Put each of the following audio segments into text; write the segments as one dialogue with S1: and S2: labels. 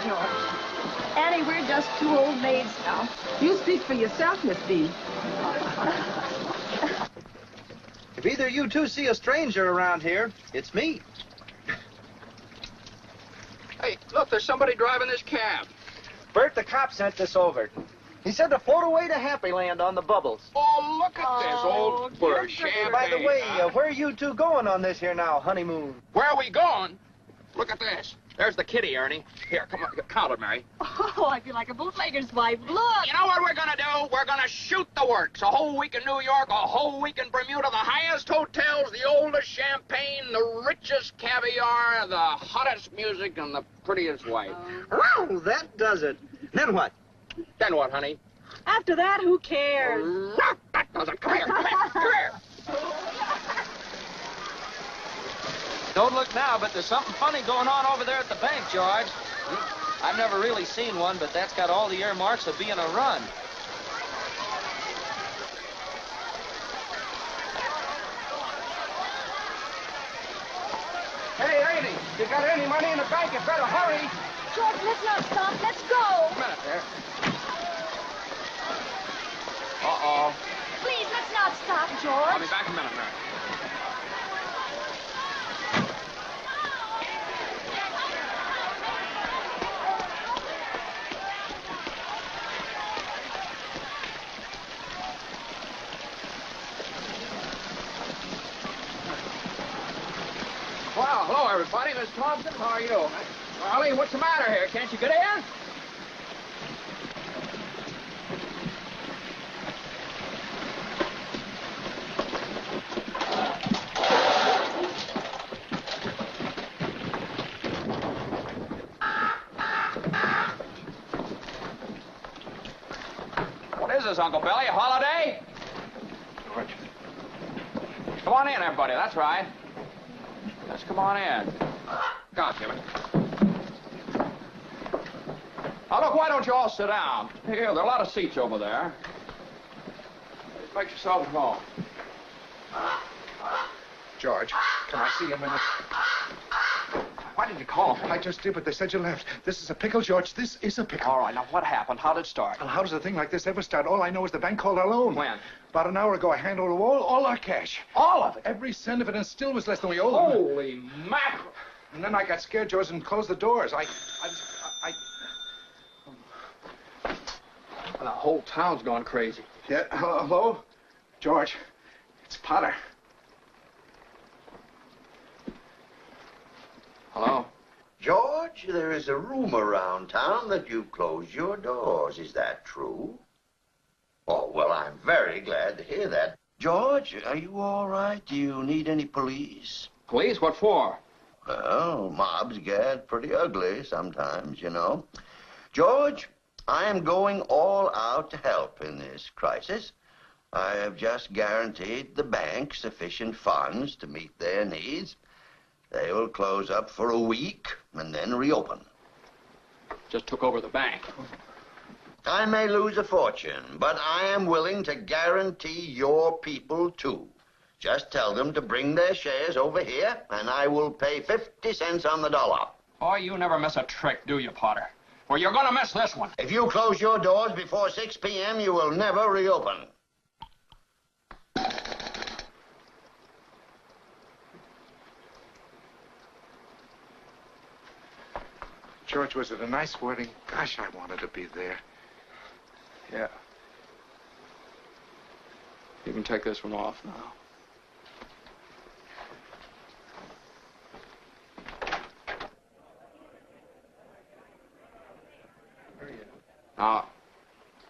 S1: George. Annie, we're just two old maids now.
S2: You speak for yourself, Miss B.
S3: If either you two see a stranger around here, it's me.
S4: Hey, look, there's somebody driving this cab.
S3: Bert, the cop sent this over. He said to float away to Happy Land on the bubbles.
S4: Oh, look at this old bird champagne.
S3: By the way, where are you two going on this here now, honeymoon?
S4: Where are we going? Look at this. There's the kitty, Ernie. Here, come on, count it, Mary.
S1: Oh, I feel like a bootlegger's wife. Look!
S4: You know what we're gonna do? We're gonna shoot the works. A whole week in New York, a whole week in Bermuda, the highest hotels, the oldest champagne, the richest caviar, the hottest music, and the prettiest wife.
S3: Oh, that does it. Then what?
S4: Then what, honey?
S1: After that, who cares?
S4: That does it. Come here, come here, come here.
S5: Don't look now, but there's something funny going on over there at the bank, George. I've never really seen one, but that's got all the earmarks of being a run.
S4: Hey, lady, you got any money in the bank? You better hurry.
S1: George, let's not stop. Let's go.
S4: A minute there. Uh-oh.
S1: Please, let's not stop,
S4: I'll
S1: George.
S4: be back in a minute, Mary. Well, hello, everybody. Miss Thompson, how are you? Charlie, what's the matter here? Can't you get in? What is this, Uncle Billy? A holiday?
S6: George.
S4: Come on in, everybody. That's right. Let's come on in. God, Jimmy. Now, look, why don't you all sit down? Here, there are a lot of seats over there. Just make yourself at home.
S6: George, can I see you a minute?
S4: Why did you call me?
S6: I just did, but they said you left. This is a pickle, George. This is a pickle.
S4: All right, now, what happened? How did it start?
S6: Well, how does a thing like this ever start? All I know is the bank called our loan.
S4: When?
S6: About an hour ago, I handed over all our cash.
S4: All of it?
S6: Every cent of it, and still was less than we owed them.
S4: Holy mackerel.
S6: And then I got scared, George, and closed the doors. I
S4: The whole town's gone crazy.
S6: Yeah, hello? George, it's Potter.
S4: Hello?
S7: George, there is a rumor around town that you've closed your doors. Is that true? Oh, well, I'm very glad to hear that. George, are you all right? Do you need any police?
S4: Police? What for?
S7: Well, mobs get pretty ugly sometimes, you know. George, I am going all out to help in this crisis. I have just guaranteed the bank sufficient funds to meet their needs. They will close up for a week and then reopen.
S4: Just took over the bank.
S7: I may lose a fortune, but I am willing to guarantee your people, too. Just tell them to bring their shares over here, and I will pay 50 cents on the dollar.
S4: Oh, you never miss a trick, do you, Potter? Well, you're gonna miss this one.
S7: If you close your doors before 6 p.m., you will never reopen.
S6: George, was it a nice wedding? Gosh, I wanted to be there.
S4: Yeah. You can take this one off now. Now,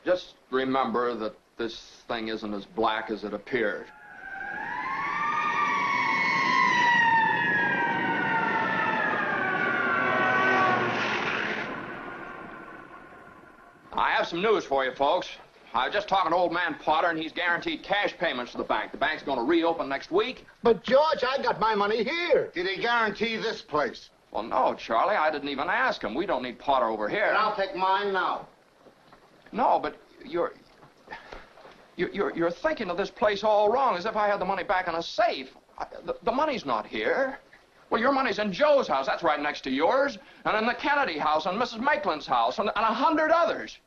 S4: just remember that this thing isn't as black as it appeared. I have some news for you, folks. I was just talking to old man Potter, and he's guaranteed cash payments to the bank. The bank's going to reopen next week.
S8: But, George, I got my money here. Did he guarantee this place?
S4: Well, no, Charlie, I didn't even ask him. We don't need Potter over here.
S8: And I'll take mine now.
S4: No, but you're thinking of this place all wrong, as if I had the money back in a safe. The money's not here. Well, your money's in Joe's house. That's right next to yours. And in the Kennedy house, and Mrs. Maitland's house, and 100 others.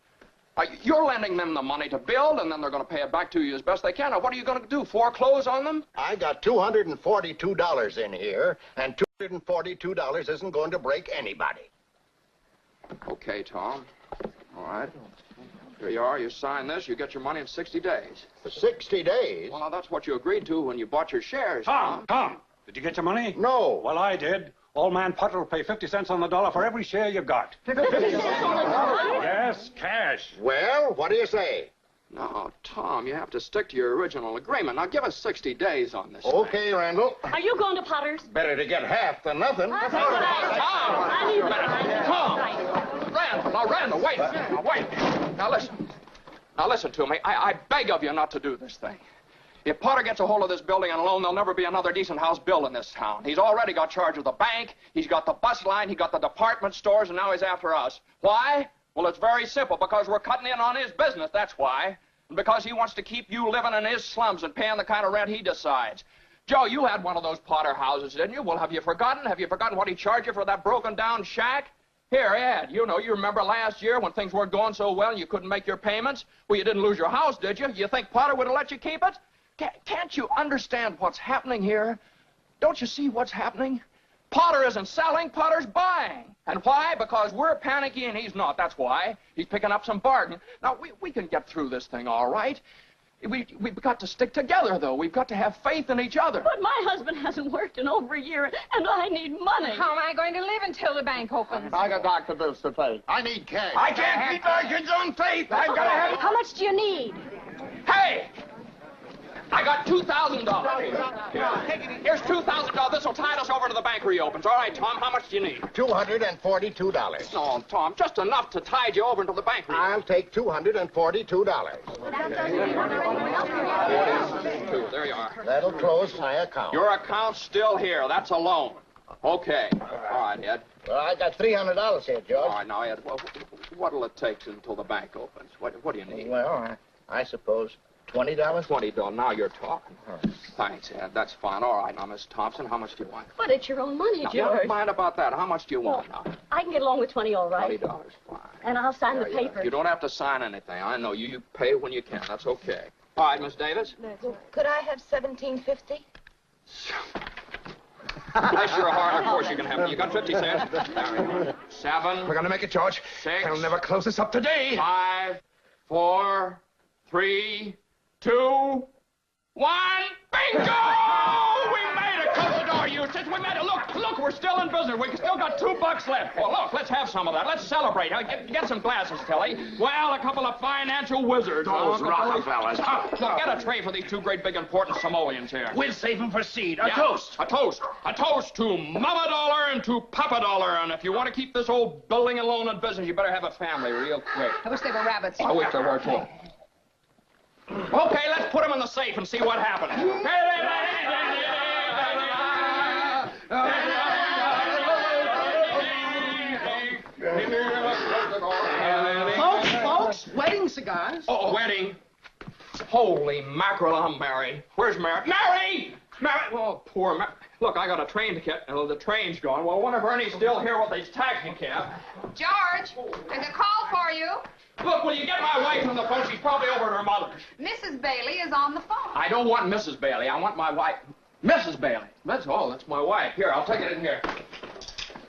S4: You're lending them the money to build, and then they're going to pay it back to you as best they can. Now, what are you going to do, foreclose on them?
S8: I got $242 in here, and $242 isn't going to break anybody.
S4: Okay, Tom. All right. Here you are. You sign this. You get your money in 60 days.
S8: For 60 days?
S4: Well, now, that's what you agreed to when you bought your shares,
S9: Tom, did you get your money?
S8: No.
S9: Well, I did. Old man Potter will pay 50 cents on the dollar for every share you got.
S1: 50 cents on the dollar?
S9: Yes, cash.
S8: Well, what do you say?
S4: No, Tom, you have to stick to your original agreement. Now, give us 60 days on this
S8: Okay, Randall.
S1: Are you going to Potter's?
S8: Better to get half than nothing.
S1: That's right. I need
S4: Tom! Randall, now, Randall, wait. Now, wait. Now, listen. Now, listen to me. I beg of you not to do this thing. If Potter gets a hold of this building and alone, there'll never be another decent house built in this town. He's already got charge of the bank, he's got the bus line, he got the department stores, and now he's after us. Why? Well, it's very simple, because we're cutting in on his business, that's why. And because he wants to keep you living in his slums and paying the kind of rent he decides. Joe, you had one of those Potter houses, didn't you? Well, have you forgotten? Have you forgotten what he charged you for that broken-down shack? Here, Ed, you remember last year when things weren't going so well and you couldn't make your payments? Well, you didn't lose your house, did you? You think Potter would have let you keep it? Can't you understand what's happening here? Don't you see what's happening? Potter isn't selling, Potter's buying. And why? Because we're panicky and he's not. That's why. He's picking up some bargain. Now, we can get through this thing all right. We've got to stick together, though. We've got to have faith in each other.
S1: But my husband hasn't worked in over a year, and I need money.
S2: How am I going to live until the bank opens?
S8: I got doctor bills to pay. I need cash.
S4: I can't keep our kids on faith. I've got to have...
S1: How much do you need?
S4: Hey! I got $2,000 here. Here's $2,000. This will tide us over to the bank reopens. All right, Tom, how much do you need?
S8: $242.
S4: No, Tom, just enough to tide you over until the bank reopens.
S8: I'll take $242.
S4: There you are.
S8: That'll close my account.
S4: Your account's still here. That's a loan. Okay. All right, Ed.
S8: Well, I got $300 here, George.
S4: All right, now, Ed, what'll it take until the bank opens? What do you need?
S8: Well, I suppose $20.
S4: $20. Now you're talking. Thanks, Ed. That's fine. All right, now, Miss Thompson, how much do you want?
S1: But it's your own money,
S4: Now,
S1: George.
S4: don't mind about that. How much do you want now?
S1: I can get along with 20, all right.
S4: $20, fine.
S1: And I'll sign the
S4: There you are.
S1: papers.
S4: You don't have to sign anything. I know you. You pay when you can. That's okay. All right, Miss Davis.
S2: Could I have $17.50?
S4: Bless your heart. Of course you can have it. You got 50 cents. There we go. 7.
S3: We're gonna make it, George.
S4: 6.
S3: They'll never close us up today.
S4: 5, 4, 3, 2, 1. Bingo! We made it. Close the door, Eustace. We made it. Look, we're still in business. We still got $2 left. Well, look, let's have some of that. Let's celebrate. Get some glasses, Tilly. Well, a couple of financial wizards.
S3: Those Rockefellers.
S4: Look, get a tray for these two great big important Samoans here.
S3: We'll save them for seed. A
S4: Yeah,
S3: toast.
S4: A toast. A toast to Mama Dollar and to Papa Dollar. And if you want to keep this old building and loan in business, you better have a family real quick.
S2: I wish they were rabbits.
S4: I wish there were, too. Okay, let's put them in the safe and see what happens.
S2: Folks, wedding cigars.
S4: Oh, wedding. Holy mackerel, I'm married. Where's Mary? Mary! Mary! Oh, poor Mary. Look, I got a train ticket. The train's gone. Well, I wonder if Ernie's still here with his taxi cab.
S2: George, there's a call for you.
S4: Look, will you get my wife on the phone? She's probably over at her mother's.
S2: Mrs. Bailey is on the phone.
S4: I don't want Mrs. Bailey. I want my wife. Mrs. Bailey. That's my wife. Here, I'll take it in here.